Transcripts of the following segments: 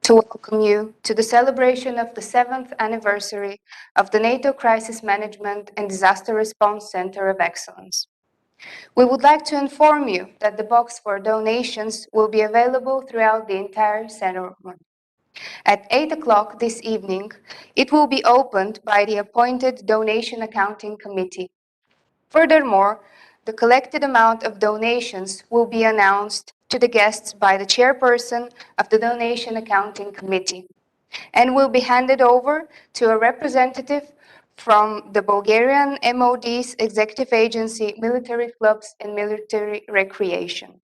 to welcome you to the celebration of the 7th anniversary of the NATO Crisis Management and Disaster Response Center of Excellence. We would like to inform you that the box for donations will be available throughout the entire ceremony. At 8 o'clock this evening, it will be opened by the appointed Donation Accounting Committee. Furthermore, the collected amount of donations will be announced to the guests by the chairperson of the Donation Accounting Committee and will be handed over to a representative from the Bulgarian MOD's Executive Agency, Military Clubs and Military Recreation.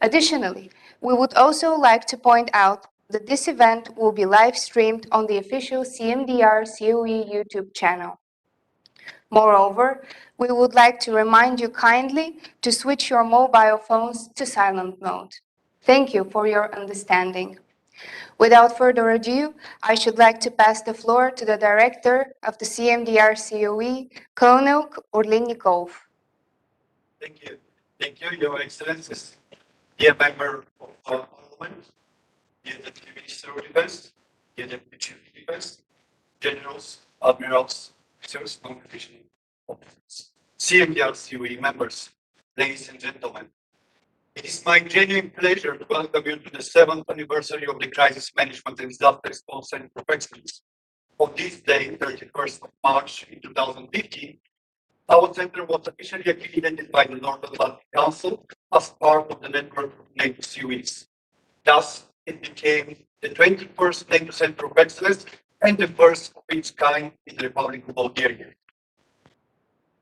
Additionally, we would also like to point out that this event will be live streamed on the official CMDR COE YouTube channel. Moreover, we would like to remind you kindly to switch your mobile phones to silent mode. Thank you for your understanding. Without further ado, I should like to pass the floor to the Director of the CMDR COE, Colonel Orlinnikov. Thank you. Thank you, Your Excellencies, dear Member of Parliament, dear Deputy Minister of Defense, dear Deputy Chief of Defense, Generals, Admirals, officers, non-official officers, CMDR COE members, ladies and gentlemen. It is my genuine pleasure to welcome you to the 7th anniversary of the Crisis Management and Disaster Response Center of Excellence. On this day, 31st of March in 2015, our center was officially accredited by the North Atlantic Council as part of the network of NATO COEs. Thus, it became the 21st NATO Center of Excellence and the first of its kind in the Republic of Bulgaria.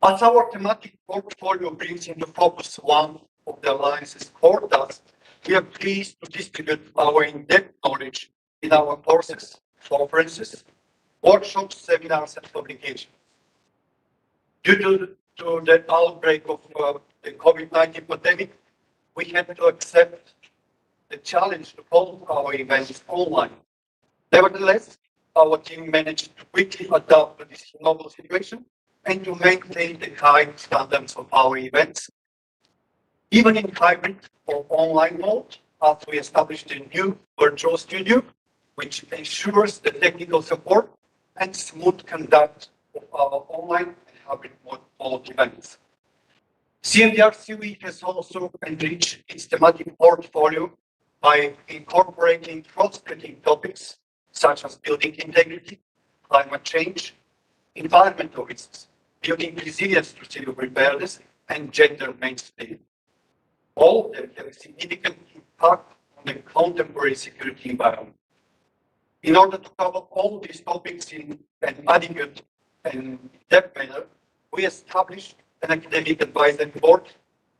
As our thematic portfolio brings into focus one of the Alliance's core tasks, we are pleased to distribute our in-depth knowledge in our courses, conferences, workshops, seminars, and publications. Due to the outbreak of the COVID-19 pandemic, we had to accept the challenge to hold our events online. Nevertheless, our team managed to quickly adapt to this novel situation and to maintain the high standards of our events, even in hybrid or online mode, as we established a new virtual studio, which ensures the technical support and smooth conduct of our online and hybrid mode events. CMDR COE has also enriched its thematic portfolio by incorporating cross-cutting topics such as building integrity, climate change, environmental risks, building resilience to civil preparedness, and gender mainstreaming. All of them have a significant impact on the contemporary security environment. In order to cover all these topics in an adequate and depth manner, we established an academic advisory board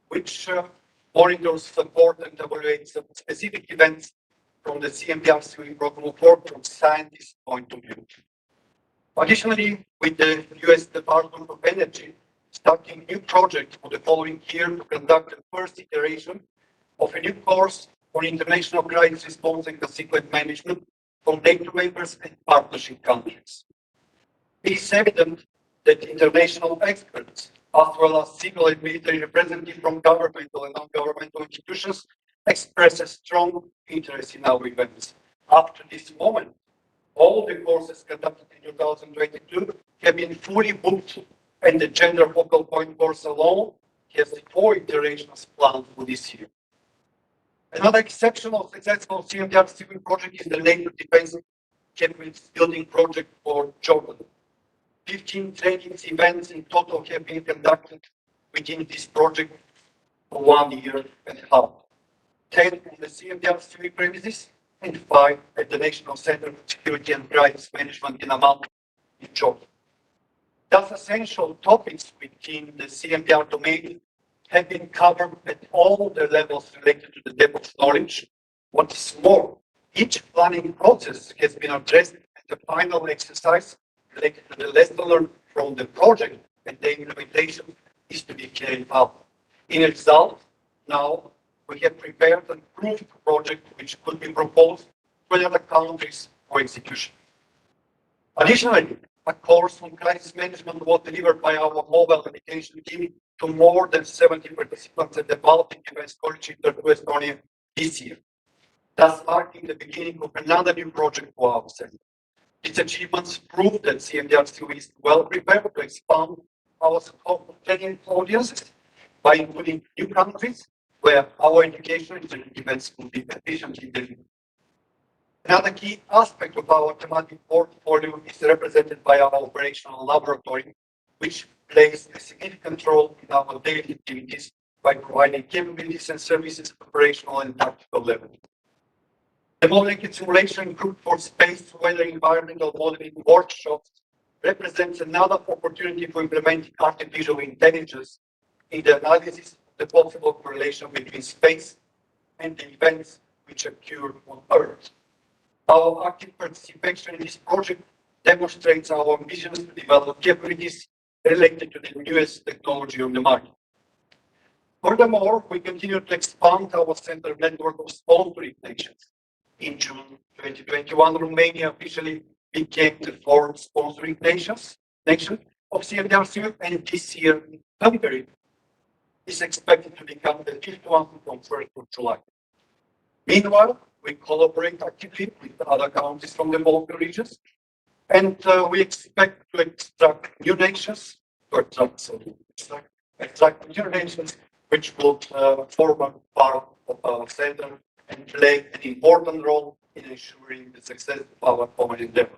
which monitors, support, and evaluates specific events from the CMDR COE program report from scientist point of view. Additionally, with the US Department of Energy starting a new project for the following year to conduct the first iteration of a new course on international crisis response and consequent management for NATO members and partnership countries. It is evident that international experts, as well as civil and military representatives from governmental and non-governmental institutions, express a strong interest in our events. Up to this moment, all the courses conducted in 2022 have been fully booked, and the gender focal point course alone has 4 iterations planned for this year. Another exceptional successful CMDR COE project is the NATO Defense Capabilities Building Project for Jordan. 15 training events in total have been conducted within this project for 1 year and a half. 10 on the CMDR COE premises and 5 at the National Center for Security and Crisis Management in Amman, in Jordan. Thus, essential topics within the CMDR domain have been covered at all the levels related to the depth of knowledge. What is more, each planning process has been addressed at the final exercise related to the lesson learned from the project, and the implementation is to be carried out. In result, now we have prepared an approved project which could be proposed to other countries for execution. Additionally, a course on crisis management was delivered by our mobile education team to more than 70 participants at the Baltic Events College in Estonia this year. thus marking the beginning of another new project for our center. Its achievements prove that CMDR COE is well prepared to expand our scope of training audiences by including new countries where our education and events will be efficiently delivered. Another key aspect of our thematic portfolio is represented by our operational laboratory, which plays a significant role in our daily activities by providing capabilities and services at operational and tactical level. The modeling and simulation group for space, weather, environmental modeling workshops represents another opportunity for implementing artificial intelligence in the analysis of the possible correlation between space and the events which occur on Earth. Our active participation in this project demonstrates our ambitions to develop capabilities related to the newest technology on the market. Furthermore, we continue to expand our center network of sponsoring nations. In June 2021, Romania officially became the fourth sponsoring nation of CMDR COE, and this year, Hungary is expected to become the fifth one from 1st of July. Meanwhile, we collaborate actively with other countries from the Balkan regions, and we expect to attract new nations which will form a part of our center and play an important role in ensuring the success of our common endeavor.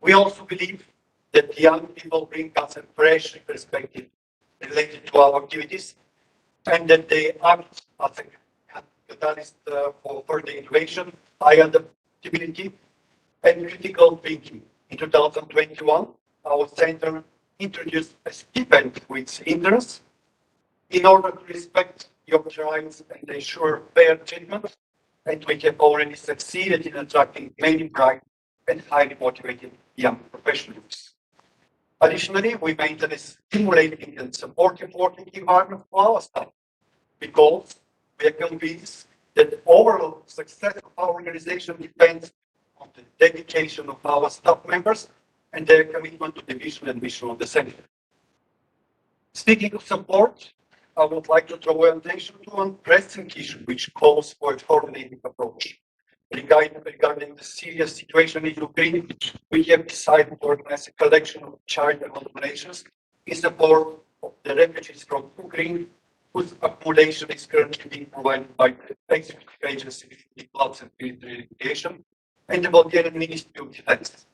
We also believe that young people bring us a fresh perspective related to our activities and that they act as a catalyst for further innovation, high adaptability, and critical thinking. In 2021, our center introduced a stipend with interest in order to respect your rights and ensure fair treatment, and we have already succeeded in attracting many bright and highly motivated young professionals. Additionally, we maintain a stimulating and supportive working environment for our staff because we are convinced that the overall success of our organization depends on the dedication of our staff members and their commitment to the vision and mission of the center. Speaking of support, I would like to draw your attention to one pressing issue which calls for a coordinated approach. Regarding the serious situation in Ukraine, we have decided to organize a collection of charitable donations in support of the refugees from Ukraine, whose accommodation is currently being provided by the Executive Agency for Floods and Military Litigation and the Bulgarian Ministry of Defense.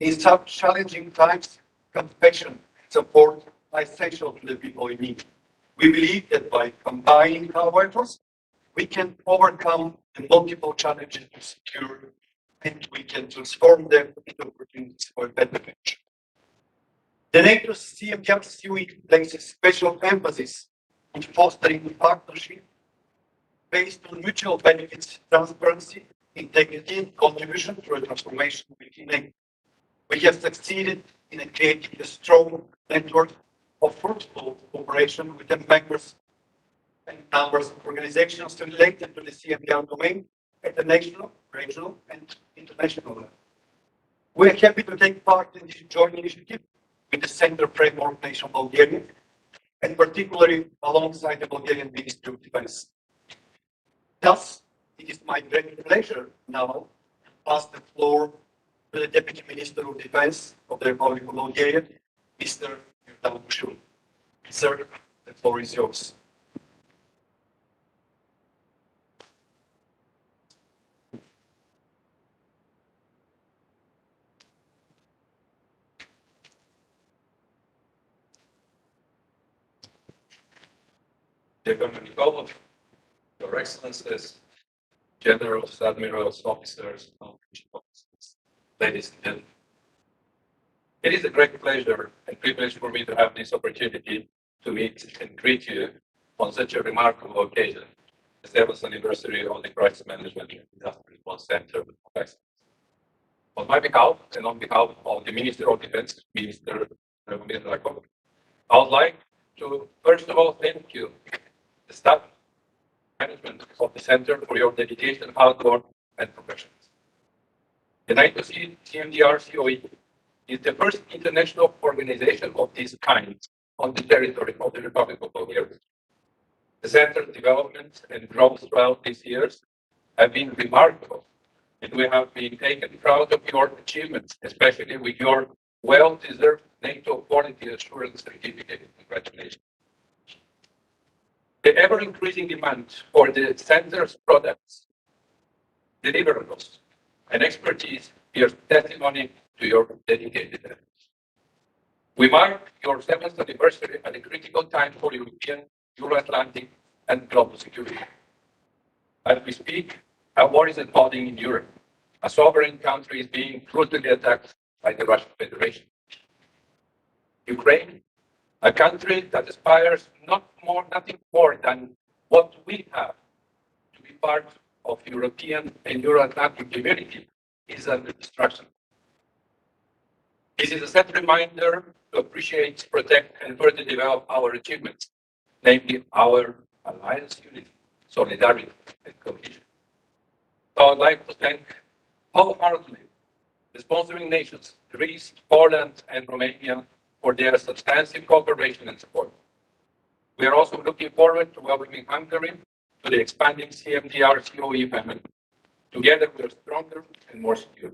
In such challenging times, compassion and support are essential to the people in need. We believe that by combining our efforts, we can overcome the multiple challenges to secure, and we can transform them into opportunities for a better future. The NATO CMDR COE places special emphasis on fostering partnership based on mutual benefits, transparency, integrity, and contribution to a transformation within NATO. We have succeeded in creating a strong network of fruitful cooperation with the members and numbers of organizations related to the CMDR domain at the national, regional, and international level. We are happy to take part in this joint initiative with the Center Framework Nation Bulgaria, and particularly alongside the Bulgarian Ministry of Defense. Thus, it is my great pleasure now to pass the floor to the Deputy Minister of Defense of the Republic of Bulgaria, Mr. Yurdan. Sir, the floor is yours. Dear Nicole, Your Excellencies, Generals, Admirals, Officers, Officers, ladies and gentlemen. It is a great pleasure and privilege for me to have this opportunity to meet and greet you on such a remarkable occasion, the 7th anniversary of the Crisis Management and Disaster Response Center of Excellence. On my behalf and on behalf of the Minister of Defense, Minister Rakov, I would like to first of all thank you, the staff management of the center, for your dedication, hard work, and professionalism. The NATO CMDR COE is the first international organization of this kind on the territory of the Republic of Bulgaria. The center's development and growth throughout these years have been remarkable, and we have been taken proud of your achievements, especially with your well-deserved NATO Quality Assurance Certificate. Congratulations. The ever-increasing demand for the center's products, deliverables, and expertise bears testimony to your dedicated efforts. We mark your 7th anniversary at a critical time for European, Euro-Atlantic, and global security. As we speak, a war is unfolding in Europe. A sovereign country is being brutally attacked by the Russian Federation. Ukraine, a country that aspires nothing more than what we have, to be part of European and Euro-Atlantic community, is under destruction. This is a sad reminder to appreciate, protect, and further develop our achievements, namely our alliance unity, solidarity, and cohesion. So I'd like to thank wholeheartedly the sponsoring nations, Greece, Poland, and Romania, for their substantive cooperation and support. We are also looking forward to welcoming Hungary to the expanding CMDR COE family. Together we are stronger and more secure.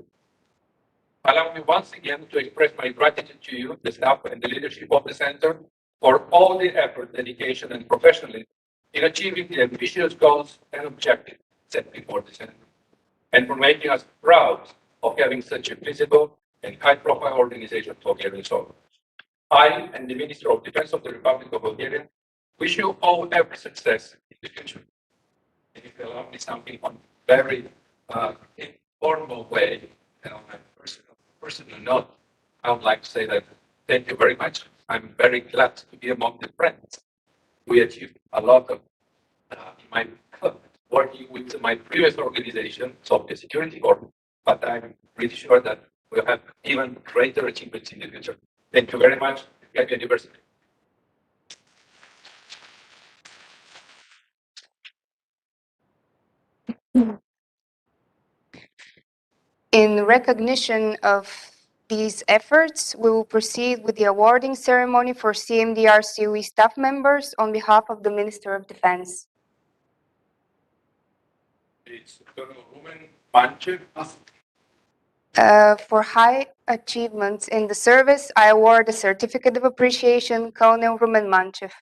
Allow me once again to express my gratitude to you, the staff and the leadership of the Center, for all the effort, dedication, and professionalism in achieving the ambitious goals and objectives set before the Center, and for making us proud of having such a visible and high-profile organization for Bulgarian soldiers. I and the Minister of Defense of the Republic of Bulgaria wish you all every success in the future. And if you allow me something on very informal way, on a personal note, I would like to say that thank you very much. I'm very glad to be among the friends. We achieved a lot of in my working with my previous organization, Soviet Security Corps, but I'm pretty sure that we'll have even greater achievements in the future. Thank you very much. Happy anniversary. In recognition of these efforts, we will proceed with the awarding ceremony for CMDR COE staff members on behalf of the Minister of Defense. It's Colonel Rumen Manchev. For high achievements in the service, I award a Certificate of Appreciation, Colonel Rumen Manchev.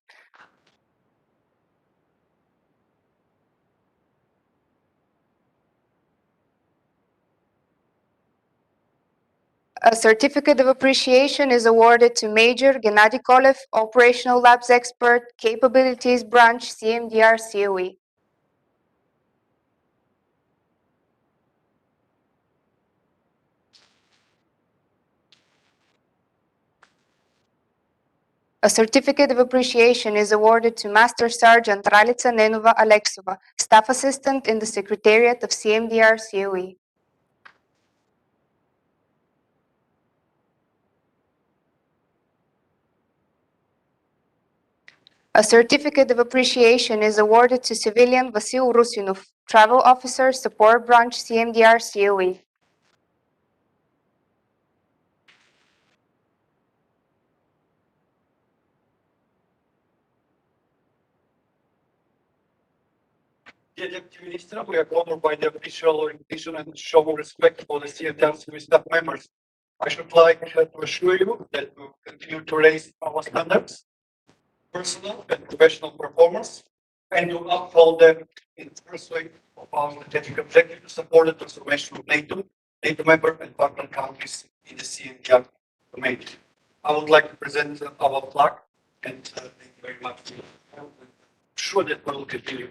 A Certificate of Appreciation is awarded to Major Gennady Kolev, Operational Labs Expert, Capabilities Branch, CMDR COE. A Certificate of Appreciation is awarded to Master Sergeant Ralica Nenova Aleksova, Staff Assistant in the Secretariat of CMDR COE. A Certificate of Appreciation is awarded to Civilian Vasil Rusinov, Travel Officer, Support Branch, CMDR COE. Dear Deputy Minister, we are honored by the official recognition and show of respect for the CMDR staff members. I should like to assure you that we will continue to raise our standards, personal and professional performance, and to uphold them in pursuit of our strategic objective to support the transformation of NATO, NATO member and partner countries in the CMDR domain. I would like to present our flag and thank you very much. I'm sure that we will continue.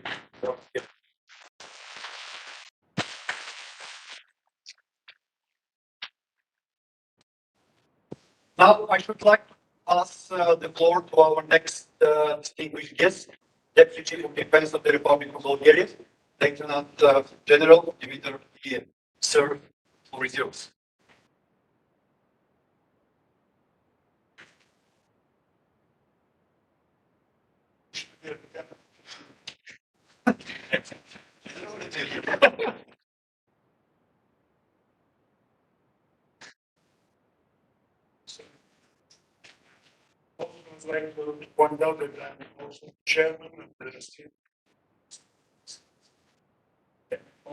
Now, I should like to pass the floor to our next distinguished guest, Deputy Chief of Defense of the Republic of Bulgaria, Lieutenant General Dimitar Iliev. Sir, floor is yours. I'd like to point out that I'm also chairman of the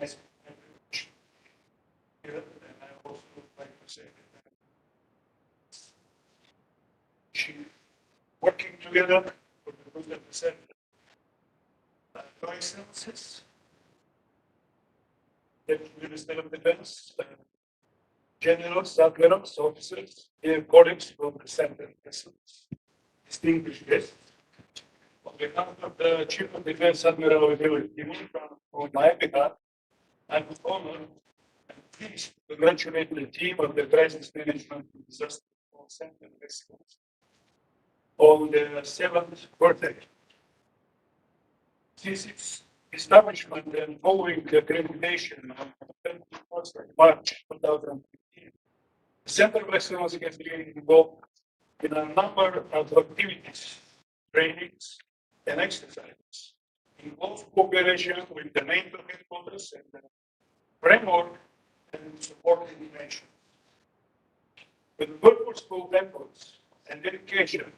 nice privilege here, and I also would like to say that she working together for the good of the center. Your Excellencies, Deputy Minister of Defense, generals, admirals, officers, dear colleagues from the Center of Excellence, distinguished guests. On behalf of the Chief of Defense Admiral Timon, on my behalf, I'm honored and pleased to congratulate the team of the Crisis Management and Disaster Response Center of Excellence on their 7th birthday. Since its establishment and following the accreditation on 21st of March 2015, the Center of Excellence has been involved in a number of activities, trainings, and exercises in close cooperation with the NATO headquarters and the framework and supporting nations. With purposeful efforts and dedication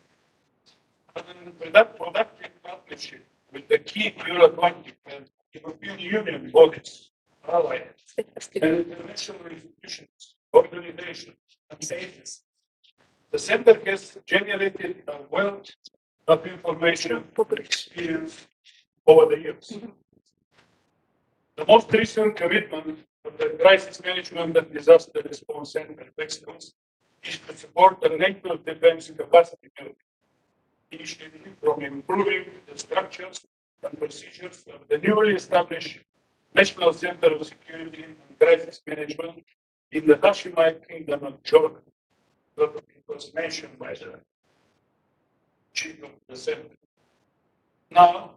and productive partnership with the key Euro-Atlantic and European Union bodies, allies, and international institutions, organizations, and agencies, the Center has generated a wealth of information and experience over the years. The most recent commitment of the Crisis Management and Disaster Response Center of Excellence is to support the NATO defense capacity building initiative from improving the structures and procedures of the newly established National Center of Security and Crisis Management in the Hashemite Kingdom of Jordan, that was mentioned by the chief of the center. Now,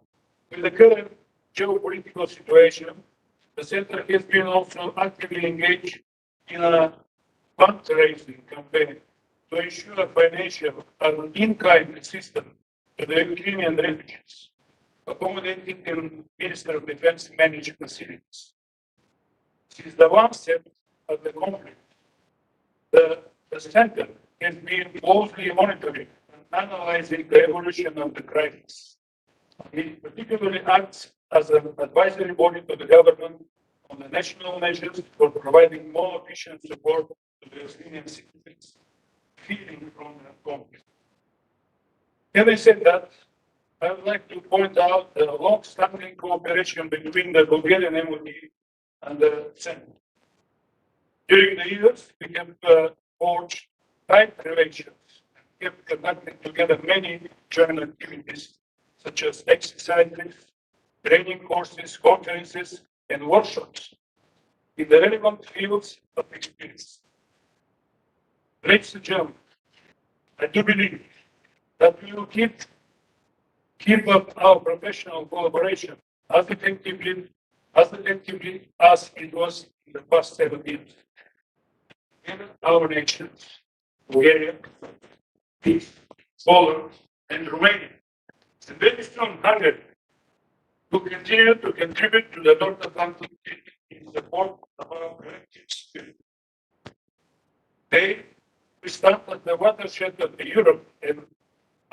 with the current geopolitical situation, the center has been also actively engaged in a fundraising campaign to ensure a financial and in-kind assistance to the Ukrainian refugees, accommodated in Minister of Defense managed facilities. Since the onset of the conflict, the center has been closely monitoring and analyzing the evolution of the crisis. It particularly acts as an advisory body to the government on the national measures for providing more efficient support to the Ukrainian citizens feeling from the conflict. Having said that, I would like to point out the long-standing cooperation between the Bulgarian MOD and the Center. During the years, we have forged tight relations and kept conducting together many joint activities such as exercises, training courses, conferences, and workshops in the relevant fields of experience. Ladies and gentlemen, I do believe that we will keep up our professional collaboration as effectively as it was in the past 7 years. In our nations, Bulgaria, Poland, and Romania, it's a very strong hunger to continue to contribute to the North Atlantic Treaty in support of our collective spirit. Today, we stand at the watershed of Europe and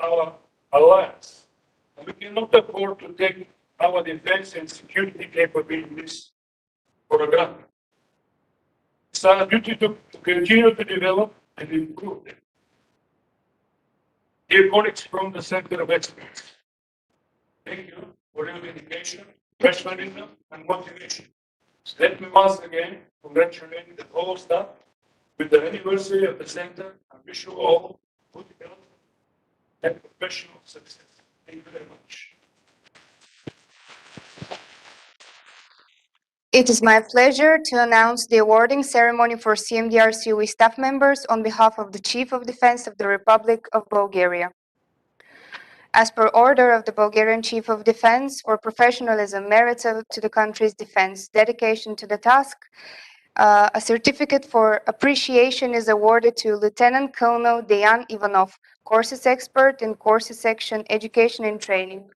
our alliance, and we cannot afford to take our defense and security capabilities for granted. It's our duty to continue to develop and improve them. Dear colleagues from the Center of Excellence, thank you for your dedication, professionalism, and motivation. Let me once again congratulate the whole staff with the anniversary of the center and wish you all good health and professional success. Thank you very much. It is my pleasure to announce the awarding ceremony for CMDR COE staff members on behalf of the Chief of Defense of the Republic of Bulgaria. As per order of the Bulgarian Chief of Defense, for professionalism, merits to the country's defense, dedication to the task, a certificate for appreciation is awarded to Lieutenant Colonel Dejan Ivanov, courses expert in courses section, education and training.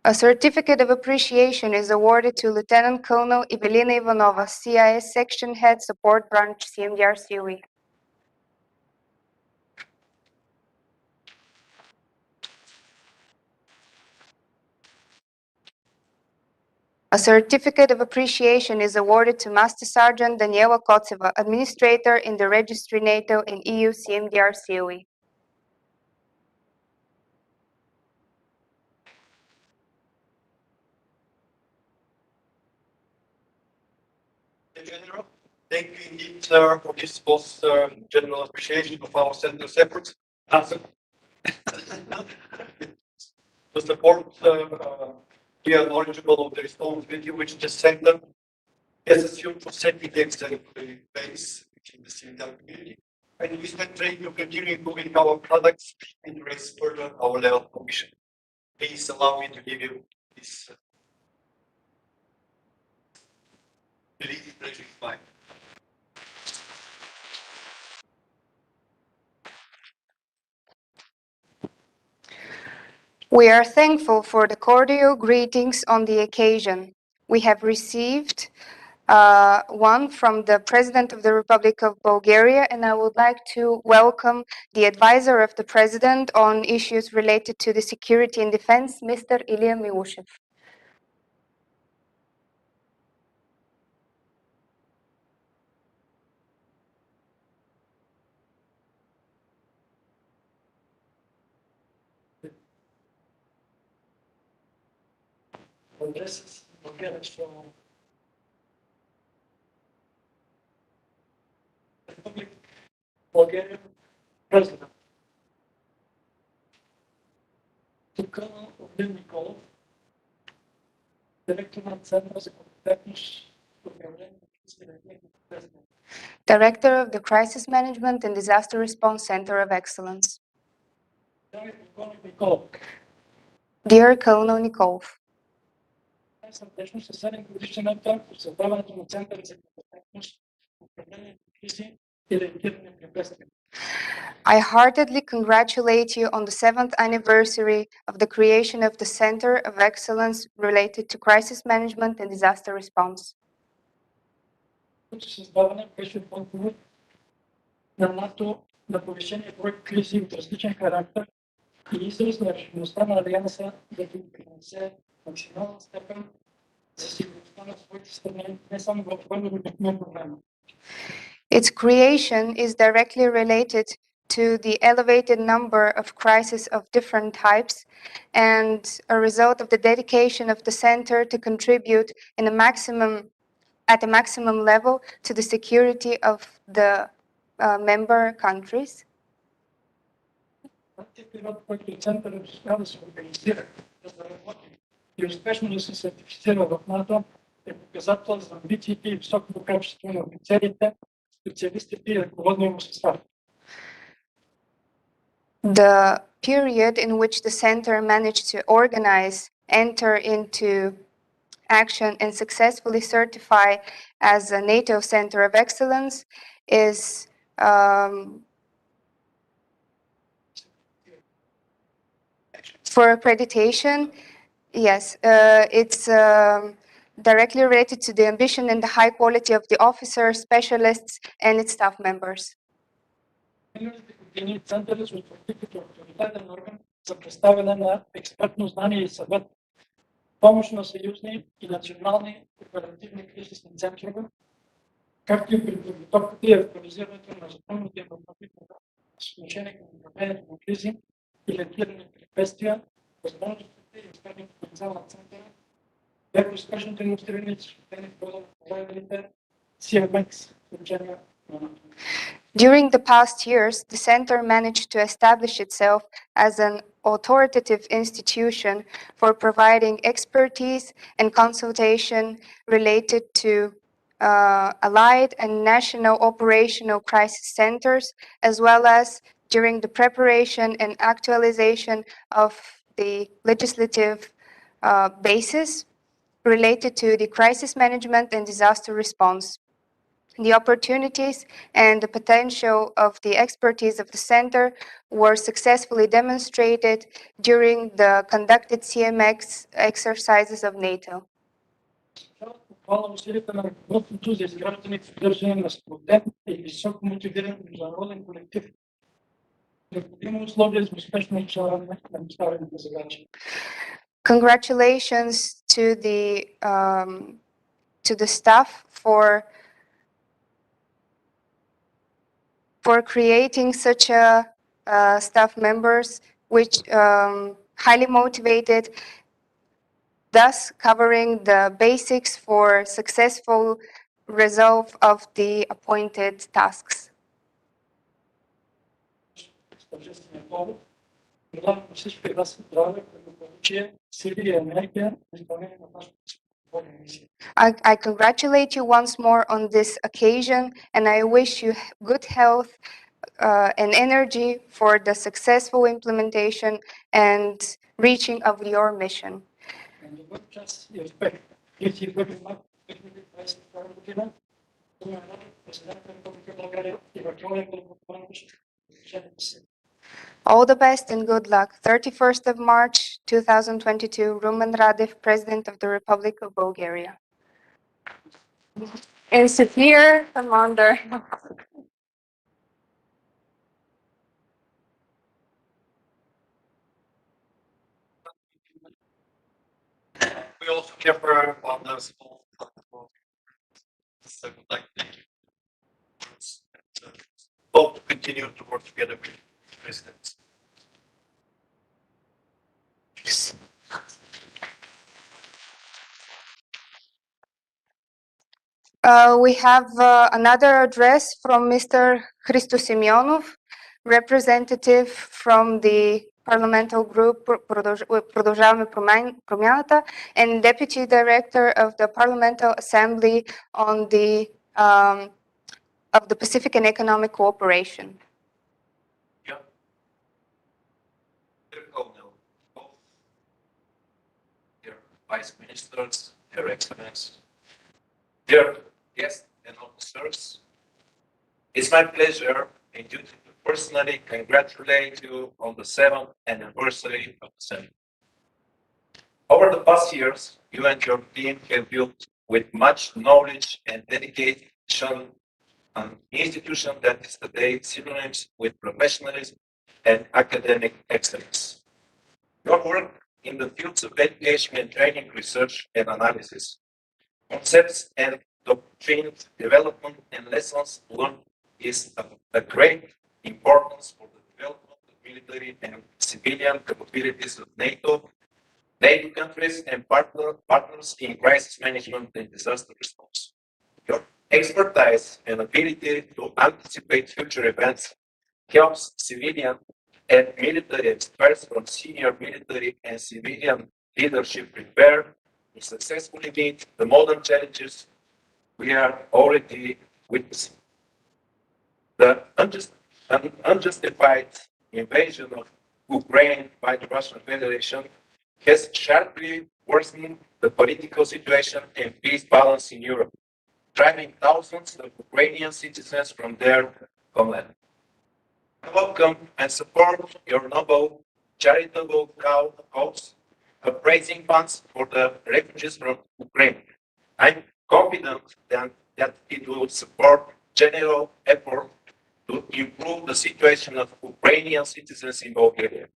A certificate of appreciation is awarded to Lieutenant Colonel Evelina Ivanova, CIS Section Head, Support Branch, CMDR COE. A certificate of appreciation is awarded to Master Sergeant Daniela Kotseva, Administrator in the Registry NATO and EU CMDR COE. General, thank you indeed, sir, for this post general appreciation of our center's efforts. The support, we are knowledgeable of the responsibility which the center has assumed for setting the exemplary base within the CMDR community. And we stand ready to continue improving our products and raise further our level of commission. Please allow me to give you this belief pleasure of mine. We are thankful for the cordial greetings on the occasion. We have received one from the President of the Republic of Bulgaria, and I would like to welcome the advisor of the President on issues related to the security and defense, Mr. Ilya Milushev. This Bulgaria from Republic Bulgarian President. To Colonel Nikolov, Director of Center за компетентност управление President. Director of the Crisis Management and Disaster Response Center of Excellence. Dear Colonel Nikolov, Сърдечно със 7-годишната от създаването на Центъра за компетентност управление на кризи и реагиране при бедствия. I heartedly congratulate you on the 7th anniversary of the creation of the Center of Excellence related to crisis management and disaster response. Създаване беше отговор на НАТО на повишение брой кризи от различен характер и израз на решимостта на Алианса да допринесе в максимална степен за сигурността на своите страни, не само в военно-битовия проблем. Its creation is directly related to the elevated number of crises of different types and a result of the dedication of the center to contribute at a maximum level to the security of the member countries. Период, който центърът успя да се организира, да работи и успешно да се сертифицира в НАТО, е показател за амбициите и високото качество на офицерите, специалистите и ръководния му състав. The period in which the center managed to organize, enter into action, and successfully certify as a NATO Center of Excellence is for accreditation. Yes, it's directly related to the ambition and the high quality of the officers, specialists, and its staff members. Центърът се утвърди като авторитетен орган за представяне на експертно знание и съвет, помощ на съюзни и национални оперативни кризисни центрове, както и при подготовката и актуализирането на законните нормативни с отношение към управлението на кризи и реагиране при бедствия, възможностите и експертния потенциал на центъра бяха успешно демонстрирани и защитени в хода на проведените CMDR учения на НАТО. During the past years, the center managed to establish itself as an authoritative institution for providing expertise and consultation related to allied and national operational crisis centers, as well as during the preparation and actualization of the legislative basis related to the crisis management and disaster response. The opportunities and the potential of the expertise of the center were successfully demonstrated during the conducted CMX exercises of NATO. Хвала усилията на ръководството за изграждане и поддържане на студент и високо мотивиран международен колектив. Необходимо условие за успешно решаване на поставените задачи. Congratulations to the staff for creating such a staff members which highly motivated, thus covering the basics for successful resolve of the appointed tasks. Тържествения повод. Предлагам всички вас здраве, благополучие, сили и енергия за изпълнение на вашата спортна мисия. I congratulate you once more on this occasion, and I wish you good health and energy for the successful implementation and reaching of your mission. Добър час и успех. 31 март 2022 година. Президент на Република България и върховен главнокомандващ. All the best and good luck. 31st of March 2022, Rumen Radev, President of the Republic of Bulgaria. And Safir, Commander. We also kept her on the small platform. So I would like to thank you. Hope to continue to work together with the presidents. We have another address from Mr. Hristo Semyonov, representative from the parliamentary group Продължаваме промяната and Deputy Director of the Parliamentary Assembly on of the Pacific and Economic Cooperation. Yeah. Dear Colonel, both dear Vice Ministers, Your Excellency, dear guests and officers, it's my pleasure and duty to personally congratulate you on the 7th anniversary of the Center. Over the past years, you and your team have built with much knowledge and dedication an institution that is today synonymous with professionalism and academic excellence. Your work in the fields of education and training, research and analysis, concepts and doctrine development and lessons learned is of a great importance for the development of military and civilian capabilities of NATO countries and partners in crisis management and disaster response. Your expertise and ability to anticipate future events helps civilian and military experts from senior military and civilian leadership prepare to successfully meet the modern challenges we are already witnessing. The unjustified invasion of Ukraine by the Russian Federation has sharply worsened the political situation and peace balance in Europe, driving thousands of Ukrainian citizens from their homeland. I welcome and support your noble charitable cause of raising funds for the refugees from Ukraine. I'm confident that it will support general effort to improve the situation of Ukrainian citizens in Bulgaria.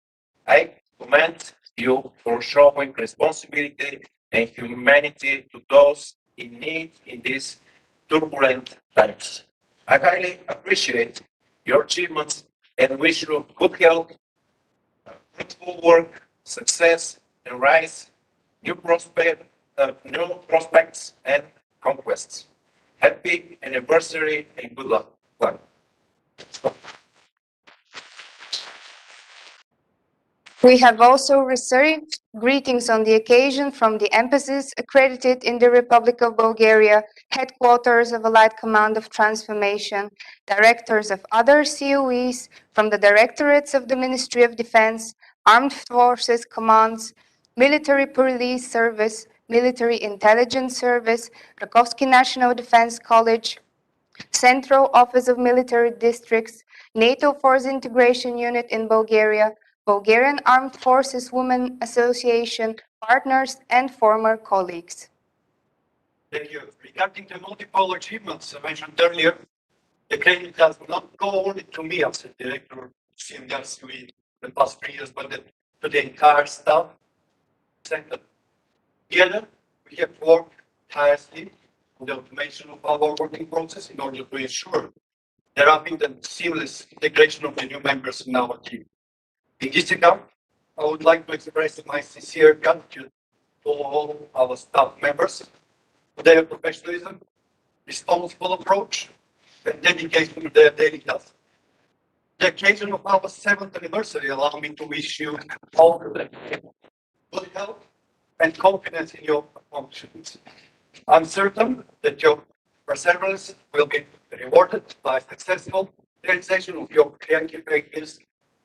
I commend you for showing responsibility and humanity to those in need in these turbulent times. I highly appreciate your achievements and wish you good health, fruitful work, success, and rise, new prospects and conquests. Happy anniversary and good luck. We have also received greetings on the occasion from the embassies accredited in the Republic of Bulgaria, headquarters of Allied Command of Transformation, directors of other COEs, from the directorates of the Ministry of Defense, Armed Forces Commands, Military Police Service, Military Intelligence Service, Rakovsky National Defense College, Central Office of Military Districts, NATO Force Integration Unit in Bulgaria, Bulgarian Armed Forces Women Association, partners, and former colleagues. Thank you. Regarding the multiple achievements I mentioned earlier, the credit does not go only to me as a director of CMDR COE the past 3 years, but to the entire staff. Second, together, we have worked tirelessly on the automation of our working process in order to ensure the rapid and seamless integration of the new members in our team. In this regard, I would like to express my sincere gratitude to all our staff members for their professionalism, responsible approach, and dedication to their daily tasks. The occasion of our 7th anniversary allow me to wish you all good health and confidence in your accomplishments. I'm certain that your perseverance will be rewarded by successful realization of your creative ideas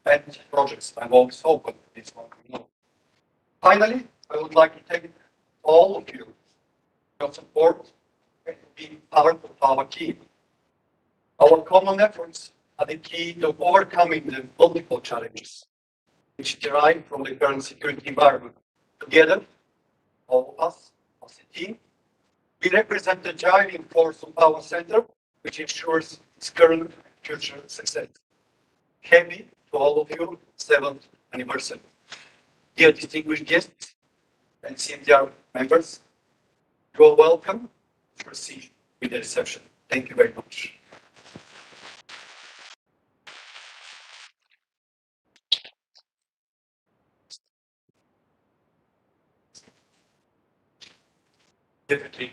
and projects. I'm always open to this one. Finally, I would like to thank all of you for your support and being part of our team. Our common efforts are the key to overcoming the multiple challenges which derive from the current security environment. Together, all of us as a team, we represent the driving force of our center, which ensures its current and future success. Happy to all of you, 7th anniversary. Dear distinguished guests and CMDR members, you are welcome to proceed with the reception. Thank you very much. Deputy.